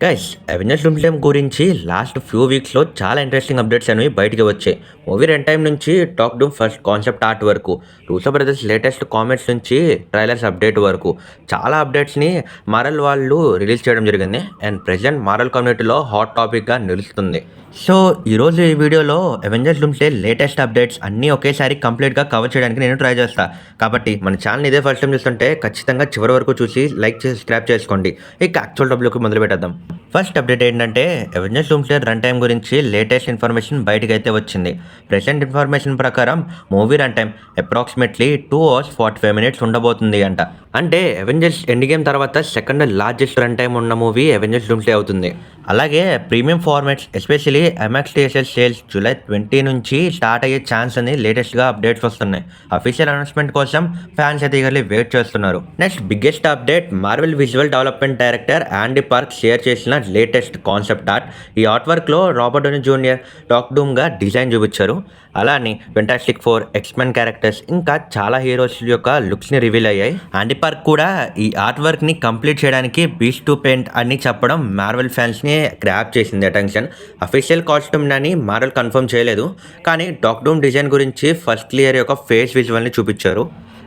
Guys Avengers doomsday గురించి last few వీక్స్లో చాలా interesting updates అనేవి బయటికి వచ్చాయి. మూవీ రన్ టైం నుంచి టాక్ డూమ్ ఫస్ట్ కాన్సెప్ట్ ఆర్ట్ వరకు, రూసో బ్రదర్స్ లేటెస్ట్ కామెంట్స్ నుంచి ట్రైలర్స్ అప్డేట్ వరకు చాలా అప్డేట్స్ని మార్వెల్ వాళ్ళు రిలీజ్ చేయడం జరిగింది. అండ్ ప్రెజెంట్ మార్వెల్ కమ్యూనిటీలో హాట్ టాపిక్గా నిలుస్తుంది. సో ఈరోజు ఈ వీడియోలో అవెంజర్స్ డూమ్స్డే లేటెస్ట్ అప్డేట్స్ అన్నీ ఒకేసారి కంప్లీట్గా కవర్ చేయడానికి నేను ట్రై చేస్తాను. కాబట్టి మన ఛానల్ ఇదే ఫస్ట్ టైం చూస్తుంటే ఖచ్చితంగా చివరి వరకు చూసి లైక్ చేసి సబ్స్క్రైబ్ చేసుకోండి. ఇక యాక్చువల్ టాపిక్లోకి మొదలు పెట్టేద్దాం. ఫస్ట్ అప్డేట్ ఏంటంటే అవెంజర్స్ డూమ్స్డే రన్ టైం గురించి లేటెస్ట్ ఇన్ఫర్మేషన్ బయటకు అయితే వచ్చింది. ప్రెసెంట్ ఇన్ఫర్మేషన్ ప్రకారం movie run time approximately 2 hours 45 minutes ఉండబోతుంది అంట. అంటే అవెంజర్స్ ఎండ్ గేమ్ తర్వాత సెకండ్ లార్జెస్ట్ రన్ టైం ఉన్న మూవీ అవెంజర్స్ డూమ్స్డే అవుతుంది. అలాగే premium formats especially MX TSL sales July 20 నుంచి స్టార్ట్ అయ్యే ఛాన్స్ అని లేటెస్ట్గా అప్డేట్స్ వస్తున్నాయి. అఫీషియల్ అనౌన్స్మెంట్ కోసం ఫ్యాన్స్ అయితే ఈగర్లీ వెయిట్ చేస్తున్నారు. Next biggest update, Marvel visual development director Andy Park share చేసిన లేటెస్ట్ కాన్సెప్ట్ ఆర్ట్. ఈ ఆర్ట్ వర్క్లో రాబర్ట్ డౌనీ జూనియర్ డాక్ డూమ్గా డిజైన్ చూపించారు. అలానే ఫెంటాస్టిక్ ఫోర్, ఎక్స్మెన్ క్యారెక్టర్స్ ఇంకా చాలా హీరోస్ యొక్క లుక్స్ని రివీల్ అయ్యాయి. యాండీ పార్క్ కూడా ఈ ఆర్ట్ వర్క్ని కంప్లీట్ చేయడానికి బీస్ట్ టు పెయింట్ అని చెప్పడం మార్వెల్ ఫ్యాన్స్ని గ్రాప్ చేసింది అటెన్షన్. అఫీషియల్ కాస్ట్యూమ్ అని మార్వెల్ కన్ఫర్మ్ చేయలేదు, కానీ డాక్ డూమ్ డిజైన్ గురించి ఫస్ట్ క్లియర్ యొక్క ఫేస్ విజువల్ని చూపించారు.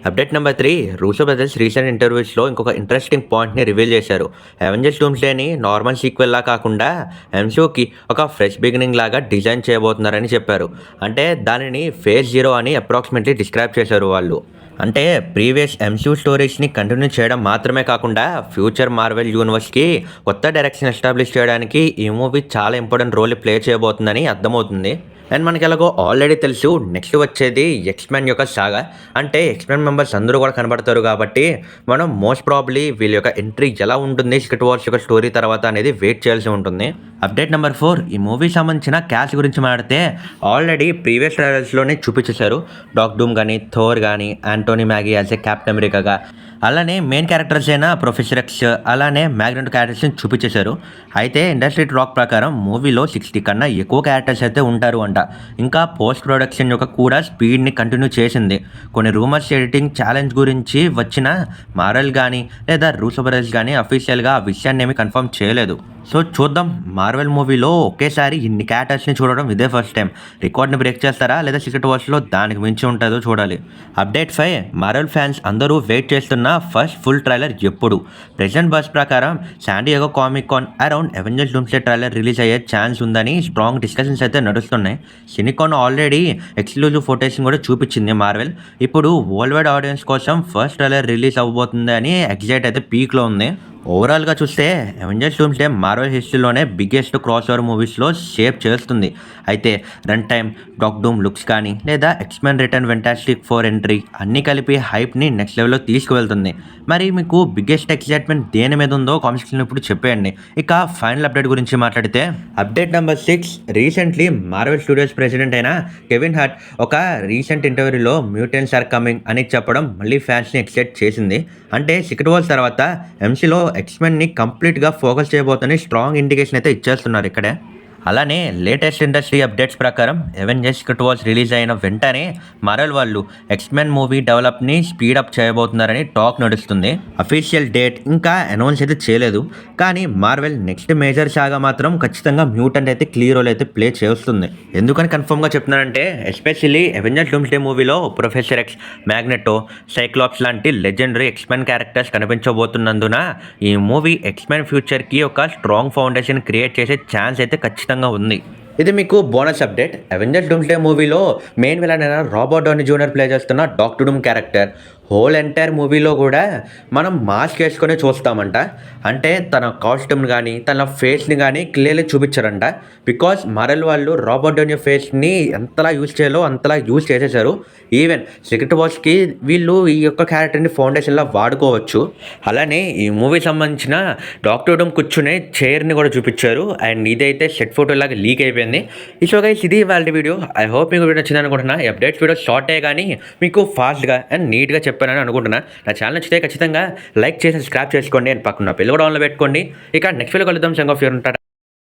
Update number 3, Russo Brothers recent ఇంటర్వ్యూస్లో ఇంకొక ఇంట్రెస్టింగ్ పాయింట్ని రివీల్ చేశారు. అవెంజర్స్ డూమ్స్డేని నార్మల్ సీక్వెల్లా కాకుండా ఎంసీయూకి ఒక ఫ్రెష్ బిగినింగ్ లాగా డిజైన్ చేయబోతున్నారని చెప్పారు. అంటే దానిని ఫేజ్ 0 అని అప్రాక్సిమేట్లీ డిస్క్రైబ్ చేశారు వాళ్ళు. అంటే ప్రీవియస్ ఎంసీయూ స్టోరీస్ని కంటిన్యూ చేయడం మాత్రమే కాకుండా ఫ్యూచర్ మార్వెల్ యూనివర్స్కి కొత్త డైరెక్షన్ ఎస్టాబ్లిష్ చేయడానికి ఈ మూవీ చాలా ఇంపార్టెంట్ రోల్ ప్లే చేయబోతుందని అర్థమవుతుంది. అండ్ మనకి ఎలాగో ఆల్రెడీ తెలుసు నెక్స్ట్ వచ్చేది ఎక్స్మెన్ యొక్క సాగా. అంటే ఎక్స్మెన్ మెంబర్స్ అందరూ కూడా కనబడతారు కాబట్టి మనం మోస్ట్ ప్రాబ్లీ వీళ్ళ యొక్క ఎంట్రీ ఎలా ఉంటుంది సీక్రెట్ వార్స్ యొక్క స్టోరీ తర్వాత అనేది వెయిట్ చేయాల్సి ఉంటుంది. అప్డేట్ నెంబర్ 4, ఈ మూవీ సంబంధించిన క్యాస్ట్ గురించి మాట్లాడితే ఆల్రెడీ ప్రీవియస్ ట్రైలర్స్లోనే చూపించేశారు. డాక్ డూమ్ కానీ, థోర్ కానీ, Anthony Mackie as a Captain అమెరికాగా, అలానే మెయిన్ క్యారెక్టర్స్ అయిన ప్రొఫెసర్ ఎక్స్, అలానే మ్యాగ్నెట్ క్యారెక్టర్స్ని చూపించేశారు. అయితే ఇండస్ట్రీ టాక్ ప్రకారం మూవీలో 60 కన్నా ఎక్కువ క్యారెక్టర్స్ అయితే ఉంటారు అంట. ఇంకా పోస్ట్ ప్రొడక్షన్ యొక్క కూడా స్పీడ్ని కంటిన్యూ చేసింది. కొన్ని రూమర్స్ ఎడిటింగ్ ఛాలెంజ్ గురించి వచ్చిన మార్వెల్ కానీ లేదా రూసో బ్రదర్స్ కానీ అఫీషియల్గా ఆ విషయాన్ని ఏమీ కన్ఫర్మ్ చేయలేదు. సో చూద్దాం, మార్వెల్ మూవీలో ఒకేసారి ఇన్ని క్యారెక్టర్స్ని చూడడం ఇదే ఫస్ట్ టైం. రికార్డ్ని బ్రేక్ చేస్తారా లేదా సీక్రెట్ వార్స్లో దానికి మించి ఉంటుందో చూడాలి. అప్డేట్ 5, మార్వెల్ ఫ్యాన్స్ అందరూ వెయిట్ చేస్తున్న ఫస్ట్ ఫుల్ ట్రైలర్ ఎప్పుడు. ప్రెజెంట్ బస్ ప్రకారం San Diego Comic Con around Avengers Doomsday trailer release అయ్యే ఛాన్స్ ఉందని స్ట్రాంగ్ డిస్కషన్స్ అయితే నడుస్తున్నాయి. సినికాన్ ఆల్రెడీ ఎక్స్క్లూజివ్ ఫోటోస్ని కూడా చూపించింది మార్వెల్. ఇప్పుడు వరల్డ్ వైడ్ ఆడియన్స్ కోసం ఫస్ట్ ట్రైలర్ రిలీజ్ అవ్వబోతుంది అని ఎగ్జైట్ అయితే పీక్లో ఉంది. ఓవరాల్గా చూస్తే అవెంజర్స్ డూమ్స్డే మార్వెల్ హిస్టరీలోనే బిగ్గెస్ట్ క్రాస్ ఓవర్ మూవీస్లో షేప్ చేస్తుంది. అయితే run time, Doc Doom looks కానీ లేదా X Men return, Fantastic Four entry అన్నీ కలిపి హైప్ని నెక్స్ట్ లెవెల్లో తీసుకువెళ్తుంది. మరి మీకు బిగ్గెస్ట్ ఎక్సైట్మెంట్ దేని మీద ఉందో కామెంట్ సెక్షన్లో ఇప్పుడు చెప్పేయండి. ఇక ఫైనల్ అప్డేట్ గురించి మాట్లాడితే update number 6, recently Marvel studios president అయిన కెవిన్ హార్ట్ ఒక రీసెంట్ ఇంటర్వ్యూలో మ్యూటెంట్స్ ఆర్ కమింగ్ అని చెప్పడం మళ్ళీ ఫ్యాన్స్ని ఎక్సైట్ చేసింది. అంటే సీక్రెట్ వార్స్ తర్వాత ఎంసీలో ఎక్స్మెన్ని కంప్లీట్గా ఫోకస్ చేయబోతుందని స్ట్రాంగ్ ఇండికేషన్ అయితే ఇచ్చేస్తున్నారు ఇక్కడే. అలానే లేటెస్ట్ ఇండస్ట్రీ అప్డేట్స్ ప్రకారం అవెంజర్స్ సీక్రెట్ వార్స్ రిలీజ్ అయిన వెంటనే మార్వెల్ వాళ్ళు ఎక్స్మెన్ మూవీ డెవలప్ని స్పీడప్ చేయబోతున్నారని టాక్ నడుస్తుంది. అఫీషియల్ డేట్ ఇంకా అనౌన్స్ అయితే చేయలేదు, కానీ మార్వెల్ నెక్స్ట్ మేజర్ సాగా మాత్రం ఖచ్చితంగా మ్యూటెంట్ అయితే క్లియర్ రోల్ అయితే ప్లే చేస్తుంది. ఎందుకని కన్ఫర్మ్గా చెప్తున్నానంటే ఎస్పెషల్లీ అవెంజర్స్ డూమ్స్డే మూవీలో ప్రొఫెసర్ ఎక్స్, మ్యాగ్నెటో, సైక్లాప్స్ లాంటి లెజెండరీ ఎక్స్మెన్ క్యారెక్టర్స్ కనిపించబోతున్నందున ఈ మూవీ ఎక్స్మెన్ ఫ్యూచర్కి ఒక స్ట్రాంగ్ ఫౌండేషన్ క్రియేట్ చేసే ఛాన్స్ అయితే ఖచ్చితంగా ఉంది. ఇది మీకు బోనస్ అప్డేట్. అవెంజర్స్ డూమ్స్డే మూవీలో మెయిన్ విలన్ అయిన రాబర్ట్ డౌనీ జూనియర్ ప్లే చేస్తున్న doctor Doom character whole entire మూవీలో కూడా మనం మాస్క్ వేసుకొని చూస్తామంట. అంటే తన కాస్ట్యూమ్ కానీ తన ఫేస్ని కానీ క్లియర్లీ చూపించారంట. బికాజ్ మార్వెల్ వాళ్ళు రాబర్ట్ డౌనీ ఫేస్ని ఎంతలా యూజ్ చేయాలో అంతలా యూజ్ చేసేసారు. ఈవెన్ సీక్రెట్ వార్స్కి వీళ్ళు ఈ యొక్క క్యారెక్టర్ని ఫౌండేషన్లో వాడుకోవచ్చు. అలానే ఈ మూవీ సంబంధించిన డాక్టర్ డూమ్ కూర్చునే చైర్ని కూడా చూపించారు. అండ్ ఇదైతే సెట్ ఫోటో లాగా లీక్ అయిపోయింది. సో గైస్, ఇది వాళ్ళ వీడియో. ఐ హోప్ మీకు వీడియో నచ్చింది అనుకుంటున్నా. ఈ అప్డేట్స్ వీడియో షార్ట్ అయ్యే కానీ మీకు ఫాస్ట్గా అండ్ నీట్గా చెప్పానని అనుకుంటున్నా. నా ఛానల్ నచ్చితే ఖచ్చితంగా లైక్ చేసి సబ్స్క్రైబ్ చేసుకోండి. అండ్ పక్కన బెల్ కూడా ఆన్లో పెట్టుకోండి. ఇక నెక్స్ట్ వీడియో కలుద్దాం. సంగ్ ఆఫ్ యూర్ ఉంటారు.